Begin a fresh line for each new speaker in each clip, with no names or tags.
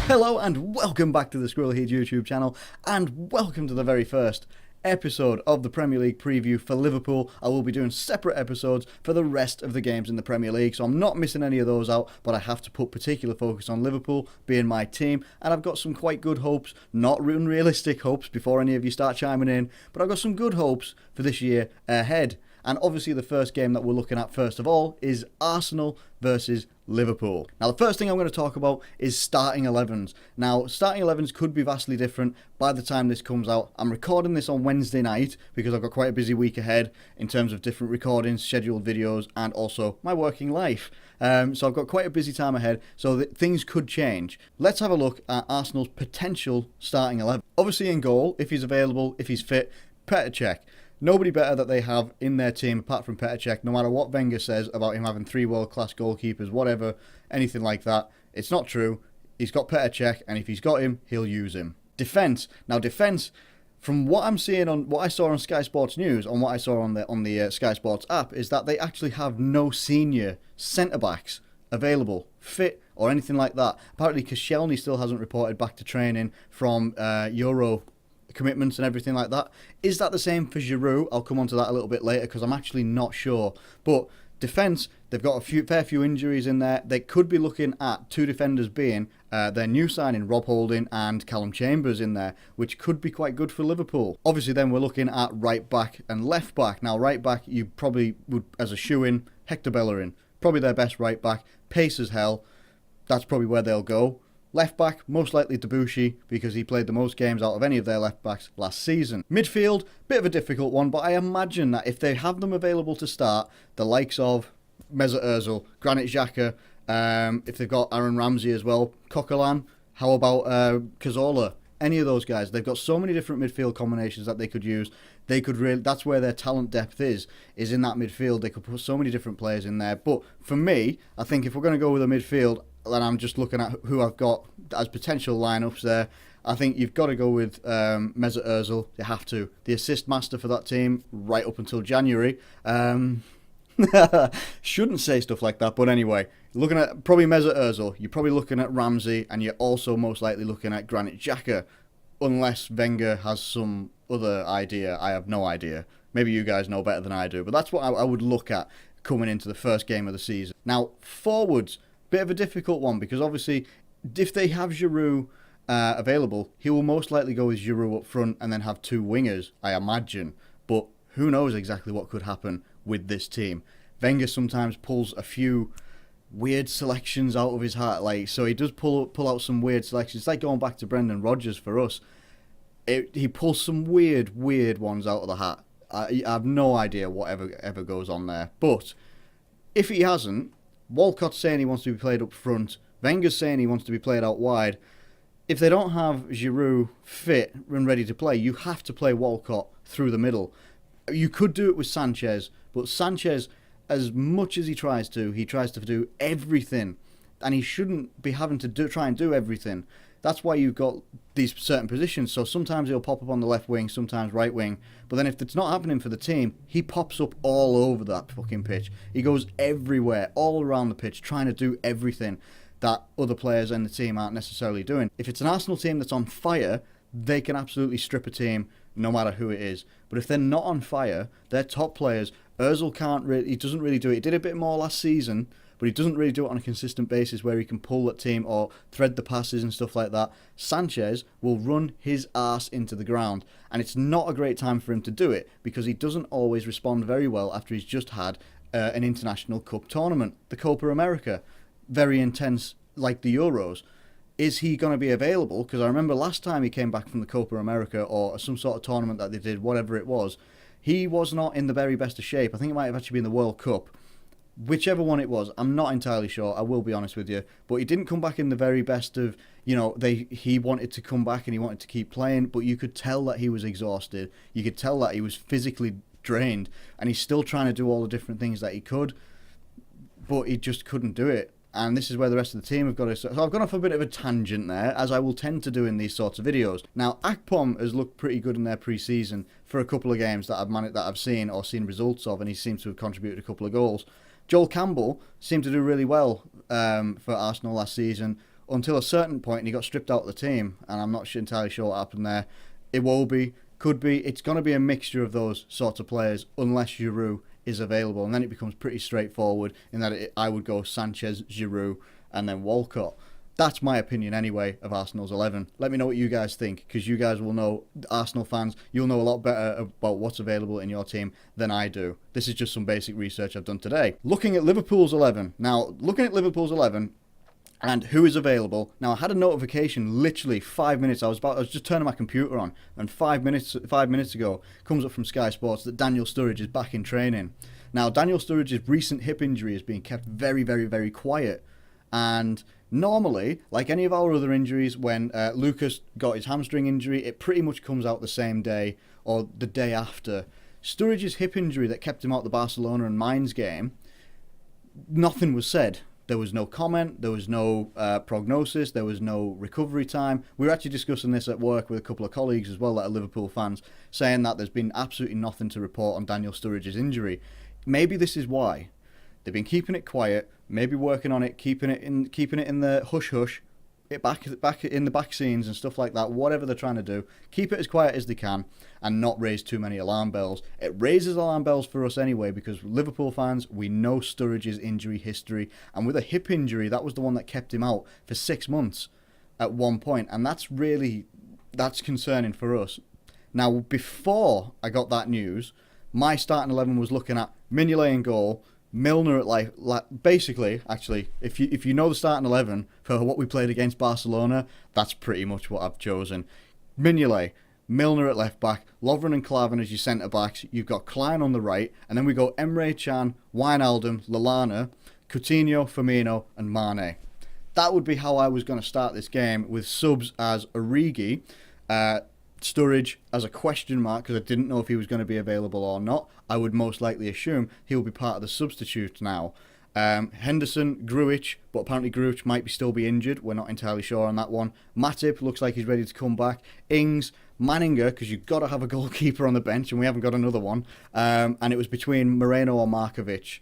Hello and welcome back to the Squirrelhead YouTube channel, and welcome to the very first episode of the Premier League preview for Liverpool. I will be doing separate episodes for the rest of the games in the Premier League, so I'm not missing any of those out, but I have to put particular focus on Liverpool being my team, and I've got some quite good hopes, not unrealistic hopes before any of you start chiming in, but I've got some good hopes for this year ahead. And obviously the first game that we're looking at first of all is Arsenal versus Liverpool. Now the first thing I'm going to talk about is starting 11s. Now starting 11s could be vastly different by the time this comes out. I'm recording this on Wednesday night because I've got quite a busy week ahead in terms of different recordings, scheduled videos, and also my working life. So I've got quite a busy time ahead, so that things could change. Let's have a look at Arsenal's potential starting 11. Obviously in goal, if he's available, if he's fit, Petr Cech. Nobody better that they have in their team apart from Petr Cech, no matter what Wenger says about him having 3 world-class goalkeepers, whatever, anything like that. It's not true. He's got Petr Cech, and if he's got him, he'll use him. Defence. Now, defence, from what I'm seeing on what I saw on Sky Sports News, on what I saw on the Sky Sports app, is that they actually have no senior centre-backs available, fit, or anything like that. Apparently, Koscielny still hasn't reported back to training from Euro commitments and everything like that. Is that the same for Giroud? I'll come on to that a little bit later because I'm actually not sure. But defence, they've got a fair few injuries in there. They could be looking at 2 defenders being their new signing, Rob Holding and Callum Chambers in there, which could be quite good for Liverpool. Obviously then we're looking at right back and left back. Now right back, you probably would, as a shoe-in, Hector Bellerin. Probably their best right back. Pace as hell. That's probably where they'll go. Left back, most likely Debuchy, because he played the most games out of any of their left backs last season. Midfield, bit of a difficult one, but I imagine that if they have them available to start, the likes of Mesut Ozil, Granit Xhaka, if they've got Aaron Ramsey as well, Coquelin, how about Cazorla? Any of those guys. They've got so many different midfield combinations that they could use. They could really, that's where their talent depth is in that midfield. They could put so many different players in there. But for me, I think if we're going to go with a midfield, then I'm just looking at who I've got as potential lineups there. I think you've got to go with Mesut Ozil. You have to. The assist master for that team right up until January. Shouldn't say stuff like that, but anyway, looking at probably Mesut Ozil, you're probably looking at Ramsey, and you're also most likely looking at Granit Xhaka, unless Wenger has some other idea. I have no idea. Maybe you guys know better than I do, but that's what I would look at coming into the first game of the season. Now, forwards, bit of a difficult one, because obviously if they have Giroud available, he will most likely go with Giroud up front and then have 2 wingers, I imagine. But who knows exactly what could happen with this team. Wenger sometimes pulls a few weird selections out of his hat, so he does pull out some weird selections. It's like going back to Brendan Rodgers for us. He pulls some weird ones out of the hat. I have no idea what ever goes on there. But if he hasn't, Walcott's saying he wants to be played up front. Wenger's saying he wants to be played out wide. If they don't have Giroud fit and ready to play, you have to play Walcott through the middle. You could do it with Sanchez, but Sanchez, as much as he tries to do everything, and he shouldn't be having to try and do everything. That's why you've got these certain positions. So sometimes he'll pop up on the left wing, sometimes right wing. But then if it's not happening for the team, he pops up all over that fucking pitch. He goes everywhere, all around the pitch, trying to do everything that other players in the team aren't necessarily doing. If it's an Arsenal team that's on fire, they can absolutely strip a team no matter who it is. But if they're not on fire, their top players, Ozil he doesn't really do it. He did a bit more last season, but he doesn't really do it on a consistent basis where he can pull that team or thread the passes and stuff like that. Sanchez will run his arse into the ground, and it's not a great time for him to do it because he doesn't always respond very well after he's just had an international cup tournament, the Copa America. Very intense, like the Euros. Is he going to be available? Because I remember last time he came back from the Copa America or some sort of tournament that they did, whatever it was, he was not in the very best of shape. I think it might have actually been the World Cup. Whichever one it was, I'm not entirely sure, I will be honest with you. But he didn't come back in the very best of, he wanted to come back and he wanted to keep playing, but you could tell that he was exhausted. You could tell that he was physically drained, and he's still trying to do all the different things that he could, but he just couldn't do it. And this is where the rest of the team have got to... So I've gone off a bit of a tangent there, as I will tend to do in these sorts of videos. Now, Akpom has looked pretty good in their pre-season for a couple of games that I've seen or seen results of, and he seems to have contributed a couple of goals. Joel Campbell seemed to do really well for Arsenal last season. until a certain point, and he got stripped out of the team, and I'm not entirely sure what happened there. Iwobi could be. It's going to be a mixture of those sorts of players, unless Giroud is available, and then it becomes pretty straightforward in that I would go Sanchez, Giroud, and then Walcott. That's my opinion anyway of Arsenal's 11. Let me know what you guys think, because you guys will know, Arsenal fans, you'll know a lot better about what's available in your team than I do. This is just some basic research I've done today. Looking at Liverpool's 11. Now, looking at Liverpool's 11 and who is available. Now, I had a notification literally 5 minutes. I was just turning my computer on, and 5 minutes ago, comes up from Sky Sports that Daniel Sturridge is back in training. Now, Daniel Sturridge's recent hip injury is being kept very, very, very quiet. And normally, like any of our other injuries, when Lucas got his hamstring injury, it pretty much comes out the same day or the day after. Sturridge's hip injury that kept him out the Barcelona and Mainz game, nothing was said. There was no comment, there was no prognosis, there was no recovery time. We were actually discussing this at work with a couple of colleagues as well that are Liverpool fans, saying that there's been absolutely nothing to report on Daniel Sturridge's injury. Maybe this is why. They've been keeping it quiet, maybe working on it, keeping it in the hush-hush, back in the back scenes and stuff like that, whatever they're trying to do. Keep it as quiet as they can and not raise too many alarm bells. It raises alarm bells for us anyway, because Liverpool fans, we know Sturridge's injury history, and with a hip injury, that was the one that kept him out for 6 months at one point, and that's concerning for us. Now, before I got that news, my starting 11 was looking at Mignolet in goal, Milner at basically, actually, if you know the starting 11 for what we played against Barcelona, that's pretty much what I've chosen. Mignolet, Milner at left back, Lovren and Klavan as your centre backs. You've got Klein on the right, and then we go Emre Can, Wijnaldum, Lallana, Coutinho, Firmino, and Mane. That would be how I was going to start this game, with subs as Origi, Sturridge as a question mark, because I didn't know if he was going to be available or not. I would most likely assume he'll be part of the substitutes now. Henderson, Grujic, but apparently Grujic might still be injured. We're not entirely sure on that one. Matip looks like he's ready to come back. Ings, Manninger, because you've got to have a goalkeeper on the bench, and we haven't got another one. And it was between Moreno or Markovic.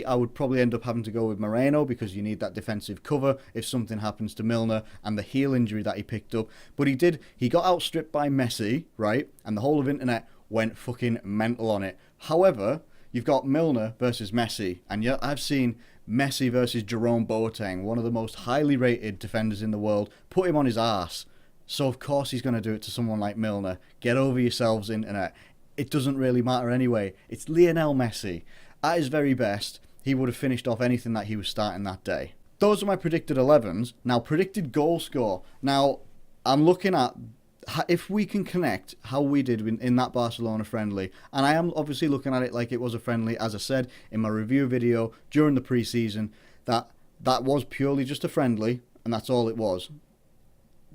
I would probably end up having to go with Moreno, because you need that defensive cover if something happens to Milner and the heel injury that he picked up. But he got outstripped by Messi, right? And the whole of internet went fucking mental on it. However, you've got Milner versus Messi, and yet I've seen Messi versus Jerome Boateng, one of the most highly rated defenders in the world, put him on his arse. So of course he's going to do it to someone like Milner. Get over yourselves, internet. It doesn't really matter anyway. It's Lionel Messi. At his very best, he would have finished off anything that he was starting that day. Those are my predicted 11s. Now, predicted goal score. Now, I'm looking at if we can connect how we did in that Barcelona friendly, and I am obviously looking at it like it was a friendly, as I said in my review video during the pre-season, that was purely just a friendly, and that's all it was.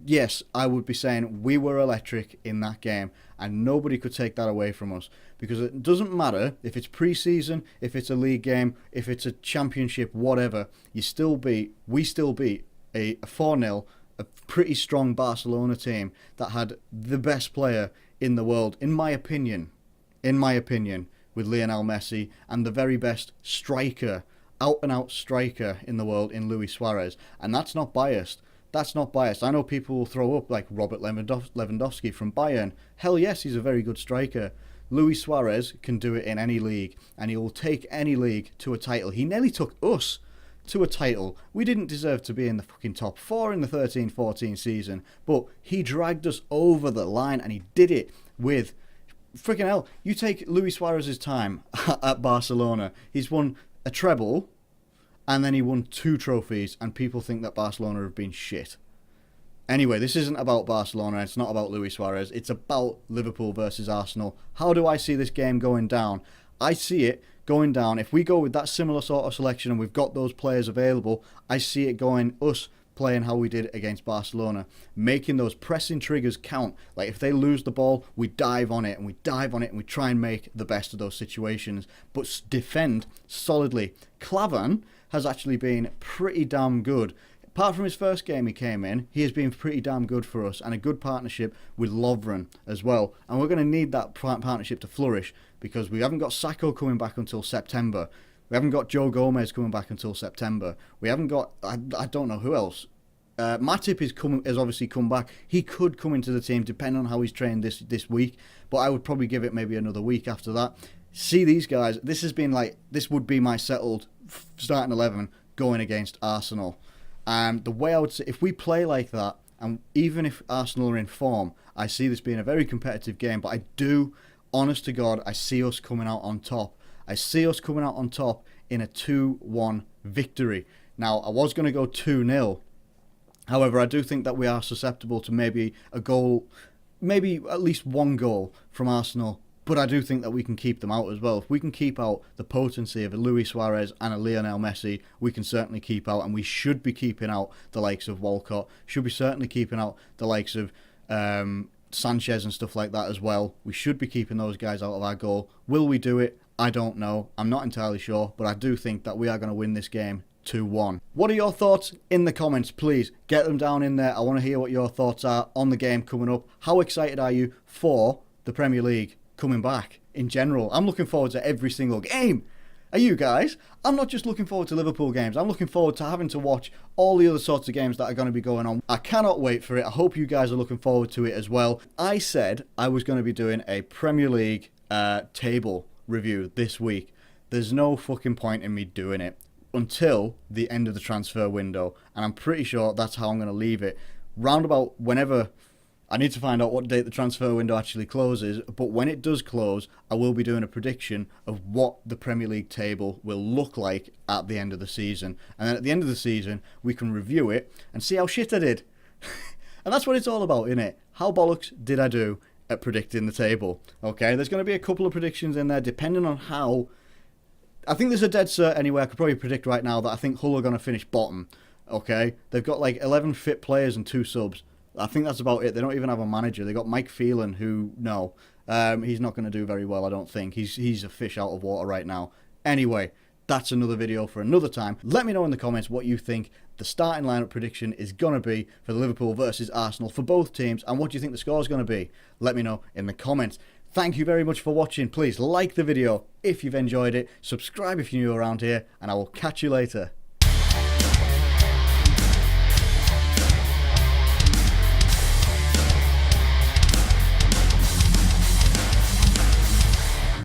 Yes, I would be saying we were electric in that game, and nobody could take that away from us, because it doesn't matter if it's pre-season, if it's a league game, if it's a championship, whatever, we still beat a 4-0, a pretty strong Barcelona team that had the best player in the world, in my opinion, with Lionel Messi, and the very best striker, out-and-out striker in the world in Luis Suarez. And that's not biased. I know people will throw up like Robert Lewandowski from Bayern. Hell yes, he's a very good striker. Luis Suarez can do it in any league, and he will take any league to a title. He nearly took us to a title. We didn't deserve to be in the fucking top 4 in the 13-14 season, but he dragged us over the line, and he did it with freaking hell. You take Luis Suarez's time at Barcelona. He's won a treble, and then he won 2 trophies, and people think that Barcelona have been shit. Anyway, this isn't about Barcelona, it's not about Luis Suarez, it's about Liverpool versus Arsenal. How do I see this game going down? I see it going down, if we go with that similar sort of selection and we've got those players available, I see it going, us playing how we did against Barcelona, making those pressing triggers count. Like if they lose the ball, we dive on it and we try and make the best of those situations, but defend solidly. Klavan has actually been pretty damn good. Apart from his first game he came in, he has been pretty damn good for us, and a good partnership with Lovren as well. And we're going to need that partnership to flourish, because we haven't got Sacco coming back until September. We haven't got Joe Gomez coming back until September. We haven't got, I don't know who else. Matip has obviously come back. He could come into the team depending on how he's trained this week, but I would probably give it maybe another week after that. See these guys. This would be my settled starting 11 going against Arsenal. The way I would say, if we play like that, and even if Arsenal are in form, I see this being a very competitive game. But I do, honest to God, I see us coming out on top. I see us coming out on top in a 2-1 victory. Now, I was going to go 2-0. However, I do think that we are susceptible to maybe a goal, maybe at least one goal from Arsenal. But I do think that we can keep them out as well. If we can keep out the potency of a Luis Suarez and a Lionel Messi, we can certainly keep out, and we should be keeping out the likes of Walcott. Should be certainly keeping out the likes of Sanchez and stuff like that as well. We should be keeping those guys out of our goal. Will we do it? I don't know. I'm not entirely sure, but I do think that we are going to win this game 2-1. What are your thoughts in the comments? Please get them down in there. I want to hear what your thoughts are on the game coming up. How excited are you for the Premier League coming back in general? I'm looking forward to every single game. Are you guys? I'm not just looking forward to Liverpool games. I'm looking forward to having to watch all the other sorts of games that are going to be going on. I cannot wait for it. I hope you guys are looking forward to it as well. I said I was going to be doing a Premier League table review this week. There's no fucking point in me doing it until the end of the transfer window, and I'm pretty sure that's how I'm going to leave it. Round about whenever, I need to find out what date the transfer window actually closes, but when it does close, I will be doing a prediction of what the Premier League table will look like at the end of the season. And then at the end of the season, we can review it and see how shit I did. And that's what it's all about, innit? How bollocks did I do at predicting the table? Okay, there's going to be a couple of predictions in there depending on how. I think there's a dead cert anyway. I could probably predict right now that I think Hull are going to finish bottom. Okay, they've got like 11 fit players and 2 subs. I think that's about it. They don't even have a manager. They got Mike Phelan, who he's not going to do very well. I don't think he's a fish out of water right now. Anyway, that's another video for another time. Let me know in the comments what you think the starting lineup prediction is going to be for the Liverpool versus Arsenal for both teams, and what do you think the score is going to be. Let me know in the comments. Thank you very much for watching. Please like the video if you've enjoyed it, subscribe if you're new around here, and I will catch you later.